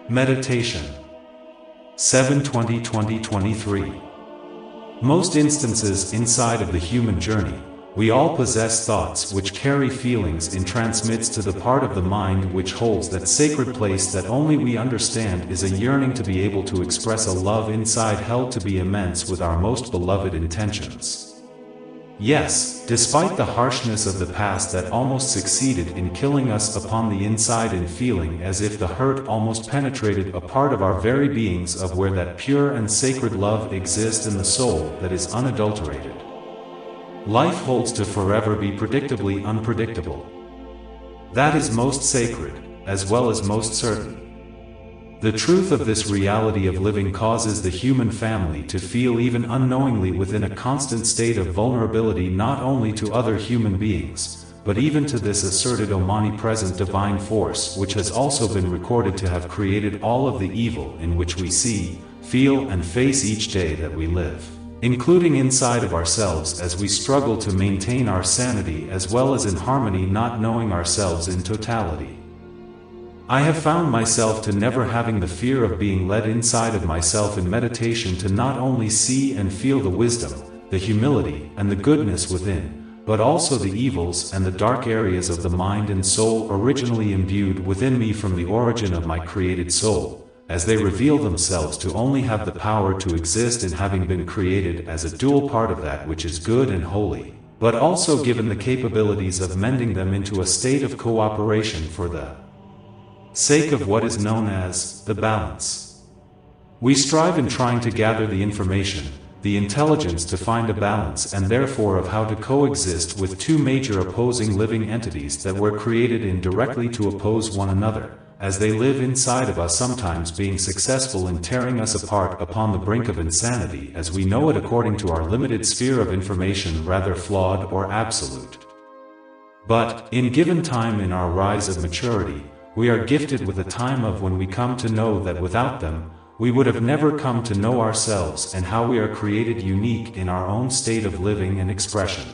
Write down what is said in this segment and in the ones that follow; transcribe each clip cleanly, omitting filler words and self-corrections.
Meditation. 7/20/2023. Most instances inside of the human journey, we all possess thoughts which carry feelings and transmits to the part of the mind which holds that sacred place that only we understand is a yearning to be able to express a love inside held to be immense with our most beloved intentions. Yes, despite the harshness of the past that almost succeeded in killing us upon the inside and feeling as if the hurt almost penetrated a part of our very beings of where that pure and sacred love exists in the soul that is unadulterated. Life holds to forever be predictably unpredictable. That is most sacred, as well as most certain. The truth of this reality of living causes the human family to feel even unknowingly within a constant state of vulnerability not only to other human beings, but even to this asserted omnipresent divine force which has also been recorded to have created all of the evil in which we see, feel and face each day that we live, including inside of ourselves as we struggle to maintain our sanity as well as in harmony not knowing ourselves in totality. I have found myself to never having the fear of being led inside of myself in meditation to not only see and feel the wisdom, the humility, and the goodness within, but also the evils and the dark areas of the mind and soul originally imbued within me from the origin of my created soul, as they reveal themselves to only have the power to exist in having been created as a dual part of that which is good and holy, but also given the capabilities of mending them into a state of cooperation for the sake of what is known as the balance. We strive in trying to gather the information, the intelligence to find a balance and therefore of how to coexist with two major opposing living entities that were created indirectly to oppose one another, as they live inside of us sometimes being successful in tearing us apart upon the brink of insanity as we know it according to our limited sphere of information rather flawed or absolute. But, in given time in our rise of maturity, we are gifted with a time of when we come to know that without them, we would have never come to know ourselves and how we are created unique in our own state of living and expression.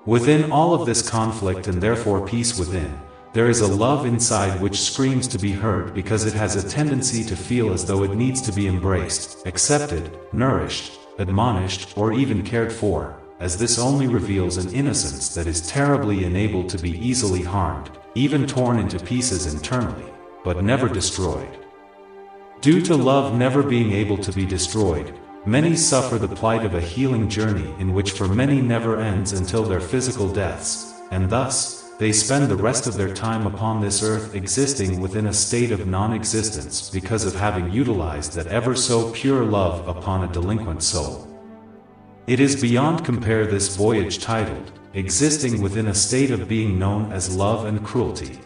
Within all of this conflict and therefore peace within, there is a love inside which screams to be heard because it has a tendency to feel as though it needs to be embraced, accepted, nourished, admonished, or even cared for, as this only reveals an innocence that is terribly enabled to be easily harmed, even torn into pieces internally, but never destroyed. Due to love never being able to be destroyed, many suffer the plight of a healing journey in which for many never ends until their physical deaths, and thus, they spend the rest of their time upon this earth existing within a state of non-existence because of having utilized that ever so pure love upon a delinquent soul. It is beyond compare this voyage titled, existing within a state of being known as love and cruelty.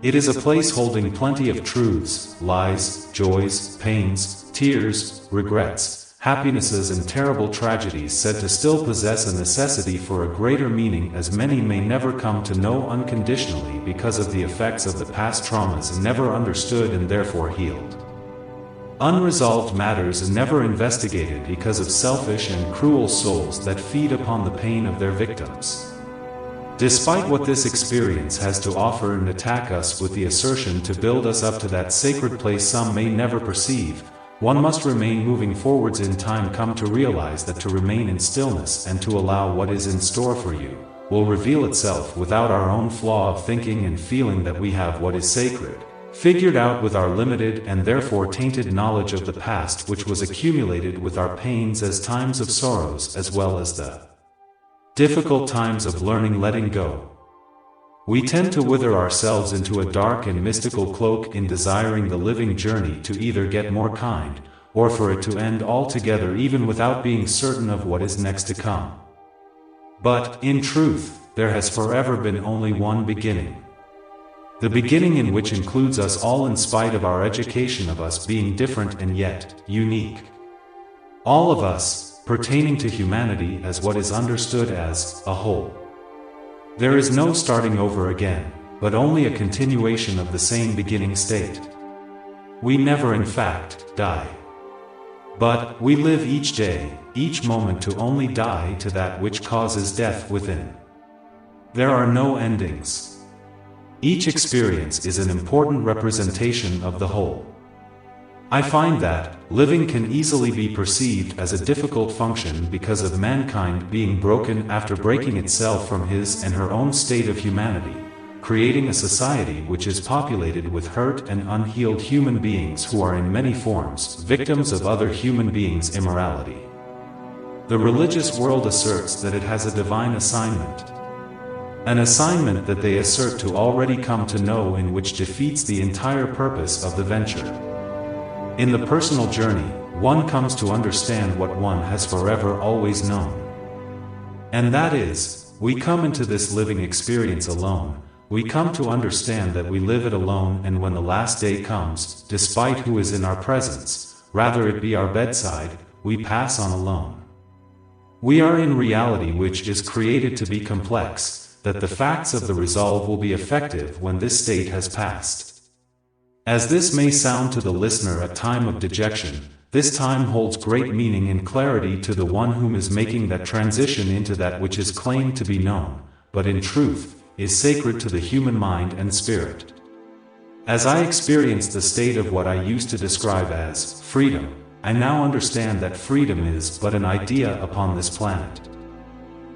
It is a place holding plenty of truths, lies, joys, pains, tears, regrets, happinesses and terrible tragedies said to still possess a necessity for a greater meaning as many may never come to know unconditionally because of the effects of the past traumas never understood and therefore healed. Unresolved matters never investigated because of selfish and cruel souls that feed upon the pain of their victims. Despite what this experience has to offer and attack us with the assertion to build us up to that sacred place some may never perceive, one must remain moving forwards in time come to realize that to remain in stillness and to allow what is in store for you, will reveal itself without our own flaw of thinking and feeling that we have what is sacred, figured out with our limited and therefore tainted knowledge of the past which was accumulated with our pains as times of sorrows as well as the difficult times of learning letting go. We tend to wither ourselves into a dark and mystical cloak in desiring the living journey to either get more kind, or for it to end altogether even without being certain of what is next to come. But, in truth, there has forever been only one beginning. The beginning in which includes us all in spite of our education of us being different and yet, unique. All of us, pertaining to humanity as what is understood as a whole. There is no starting over again, but only a continuation of the same beginning state. We never in fact, die. But, we live each day, each moment to only die to that which causes death within. There are no endings. Each experience is an important representation of the whole. I find that living can easily be perceived as a difficult function because of mankind being broken after breaking itself from his and her own state of humanity, creating a society which is populated with hurt and unhealed human beings who are in many forms victims of other human beings' immorality. The religious world asserts that it has a divine assignment. An assignment that they assert to already come to know, in which defeats the entire purpose of the venture. In the personal journey, one comes to understand what one has forever always known. And that is, we come into this living experience alone. We come to understand that we live it alone, and when the last day comes, despite who is in our presence, rather it be our bedside, we pass on alone. We are in reality which is created to be complex, that the facts of the resolve will be effective when this state has passed. As this may sound to the listener a time of dejection, this time holds great meaning and clarity to the one whom is making that transition into that which is claimed to be known, but in truth, is sacred to the human mind and spirit. As I experienced the state of what I used to describe as freedom, I now understand that freedom is but an idea upon this planet.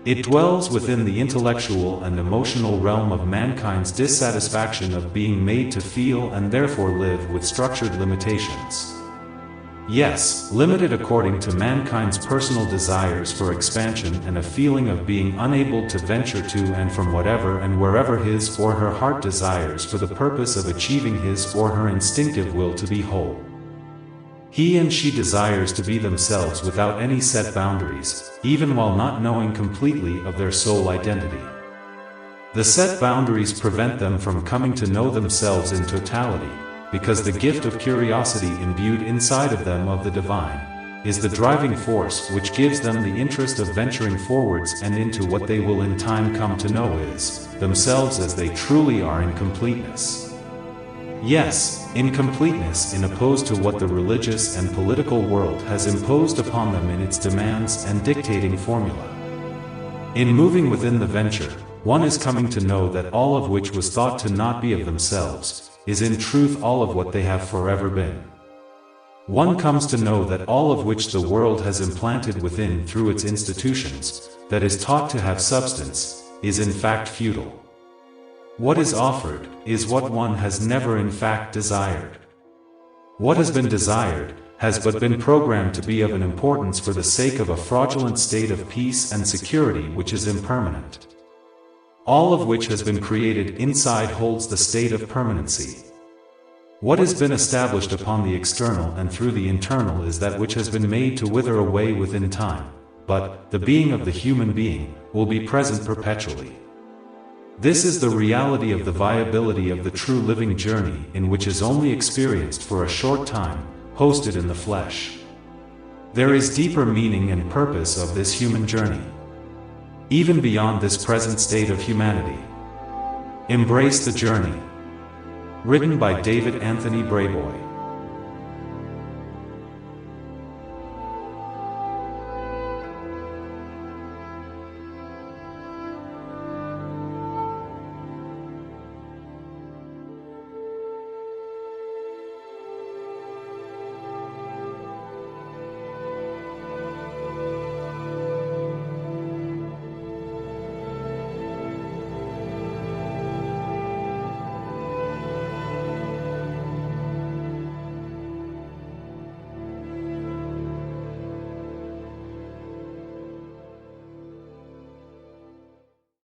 It dwells within the intellectual and emotional realm of mankind's dissatisfaction of being made to feel and therefore live with structured limitations. Yes, limited according to mankind's personal desires for expansion and a feeling of being unable to venture to and from whatever and wherever his or her heart desires for the purpose of achieving his or her instinctive will to be whole. He and she desires to be themselves without any set boundaries, even while not knowing completely of their soul identity. The set boundaries prevent them from coming to know themselves in totality, because the gift of curiosity imbued inside of them of the divine is the driving force which gives them the interest of venturing forwards and into what they will in time come to know is themselves as they truly are in completeness. Yes, in completeness, in opposed to what the religious and political world has imposed upon them in its demands and dictating formula. In moving within the venture, one is coming to know that all of which was thought to not be of themselves, is in truth all of what they have forever been. One comes to know that all of which the world has implanted within through its institutions, that is taught to have substance, is in fact futile. What is offered, is what one has never in fact desired. What has been desired, has but been programmed to be of an importance for the sake of a fraudulent state of peace and security which is impermanent. All of which has been created inside holds the state of permanency. What has been established upon the external and through the internal is that which has been made to wither away within time, but the being of the human being will be present perpetually. This is the reality of the viability of the true living journey, in which is only experienced for a short time, hosted in the flesh. There is deeper meaning and purpose of this human journey, even beyond this present state of humanity. Embrace the journey. Written by David Anthony Brayboy.